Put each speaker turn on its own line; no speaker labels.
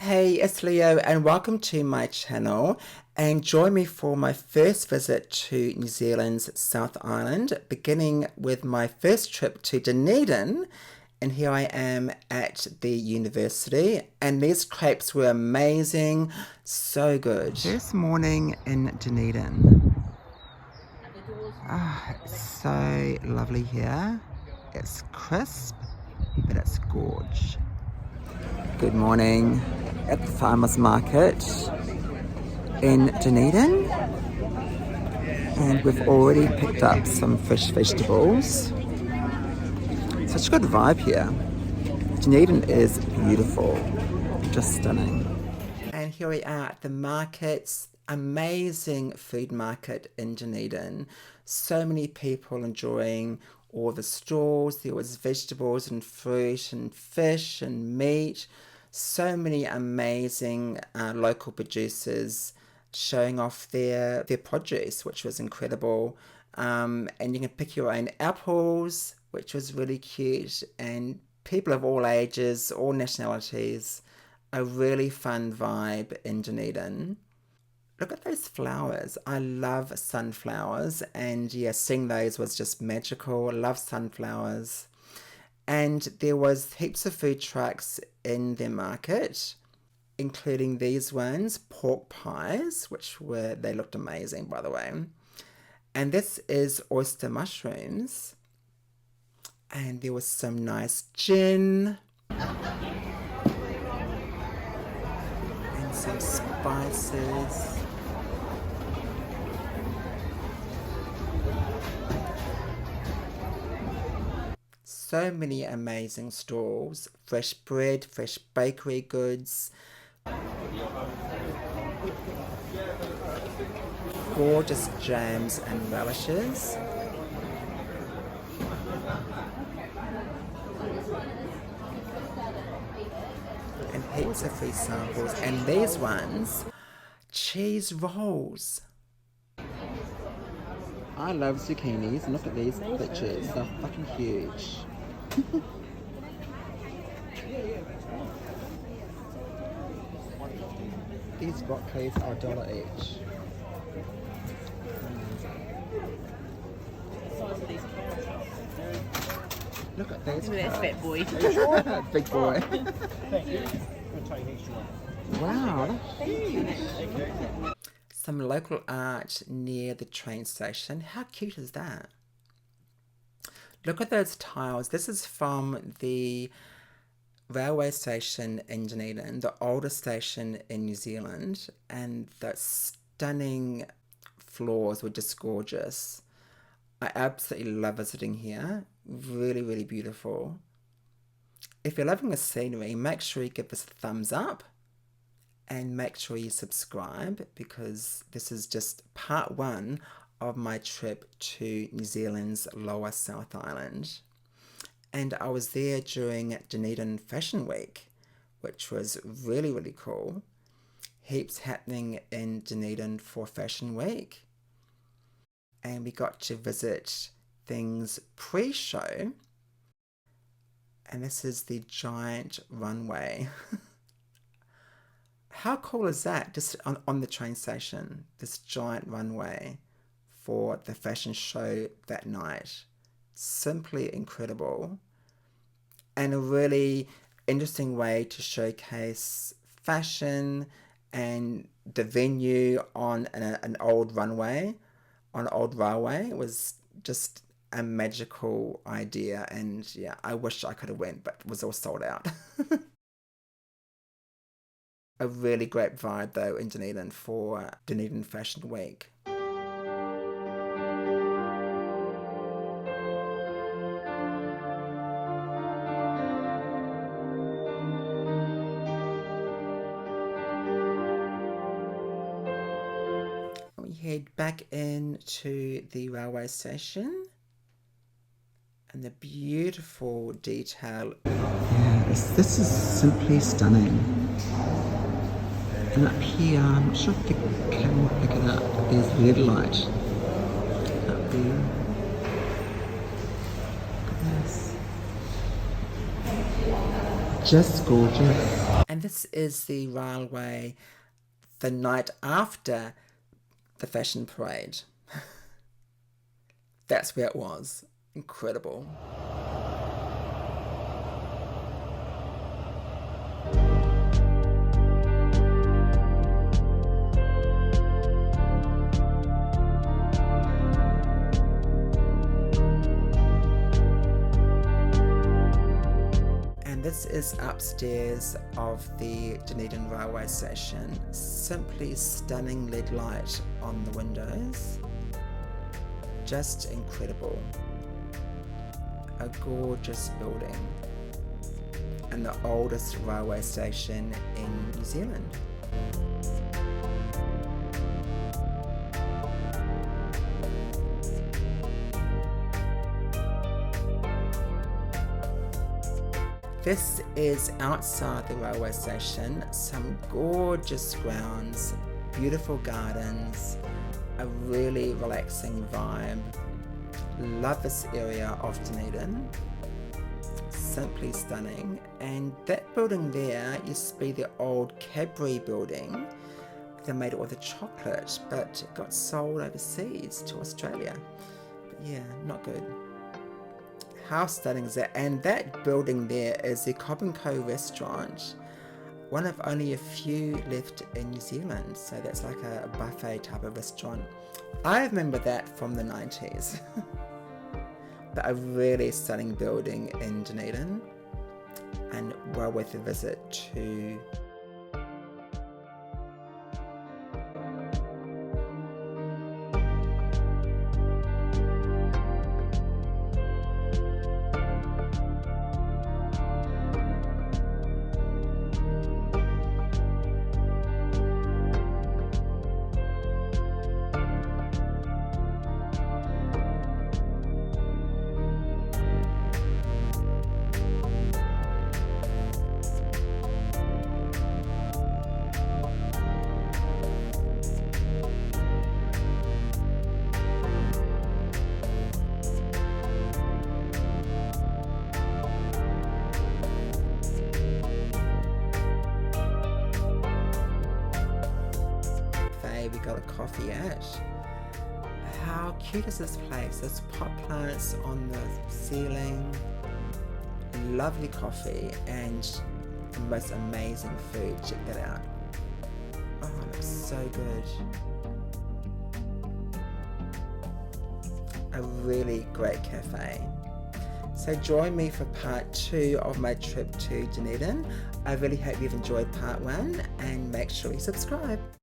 Hey, it's Leo and welcome to my channel, and join me for my first visit to New Zealand's South Island, beginning with my first trip to Dunedin. And here I am at the university, and these crepes were amazing, so good. First morning in Dunedin. It's so lovely here. It's crisp, but it's gorge. Good morning at the farmers market in Dunedin, and we've already picked up some fresh vegetables. Such a good vibe here. Dunedin is beautiful, just stunning. And here we are at the markets, amazing food market in Dunedin. So many people enjoying all the stalls. There was vegetables and fruit and fish and meat. So many amazing local producers showing off their produce, which was incredible. And you can pick your own apples, which was really cute. And people of all ages, all nationalities. A really fun vibe in Dunedin. Look at those flowers. I love sunflowers, and yeah, seeing those was just magical. I love sunflowers. And there was heaps of food trucks in their market, including these ones, pork pies, they looked amazing, by the way. And this is oyster mushrooms. And there was some nice gin. And some spices. So many amazing stalls, fresh bread, fresh bakery goods, gorgeous jams and relishes, and heaps of free samples. And these ones, cheese rolls. I love zucchinis, and look at these pictures, they're fucking huge. These broccolis are $1 each. Look at these.
Look at that fat boy.
Big boy.
Thank you. I'm going to take an extra one.
Wow, that's huge. Some local art near the train station. How cute is that? Look at those tiles. This is from the railway station in Dunedin, the oldest station in New Zealand, and the stunning floors were just gorgeous. I absolutely love visiting here. Really, really beautiful. If you're loving the scenery, make sure you give this a thumbs up. And make sure you subscribe, because this is just part one of my trip to New Zealand's Lower South Island. And I was there during Dunedin Fashion Week, which was really, really cool. Heaps happening in Dunedin for Fashion Week. And we got to visit things pre-show. And this is the giant runway. How cool is that? Just on the train station, this giant runway for the fashion show that night. Simply incredible. And a really interesting way to showcase fashion and the venue on an old runway, on an old railway. It was just a magical idea, and yeah, I wish I could have went, but it was all sold out. A really great vibe though in Dunedin for Dunedin Fashion Week. We head back into the railway station, and the beautiful detail. Yes, this is simply stunning. And up here, I'm not sure if the camera will pick it up, but there's red light up there. Look at this. Just gorgeous. And this is the railway the night after the fashion parade. That's where it was. Incredible. This is upstairs of the Dunedin railway station. Simply stunning LED light on the windows. Just incredible. A gorgeous building. And the oldest railway station in New Zealand. This is outside the railway station, some gorgeous grounds, beautiful gardens, a really relaxing vibe. Love this area of Dunedin, simply stunning. And that building there used to be the old Cadbury building. They made it with a chocolate, but it got sold overseas to Australia. But yeah, not good. How stunning is that? And that building there is the Cobb & Co restaurant, one of only a few left in New Zealand, so that's like a buffet type of restaurant. I remember that from the 90s. But a really stunning building in Dunedin, and well worth a visit to. We got a coffee at. How cute is this place? There's pot plants on the ceiling, lovely coffee, and the most amazing food. Check that out. Oh, it looks so good. A really great cafe. So join me for part 2 of my trip to Dunedin. I really hope you've enjoyed part 1, and make sure you subscribe.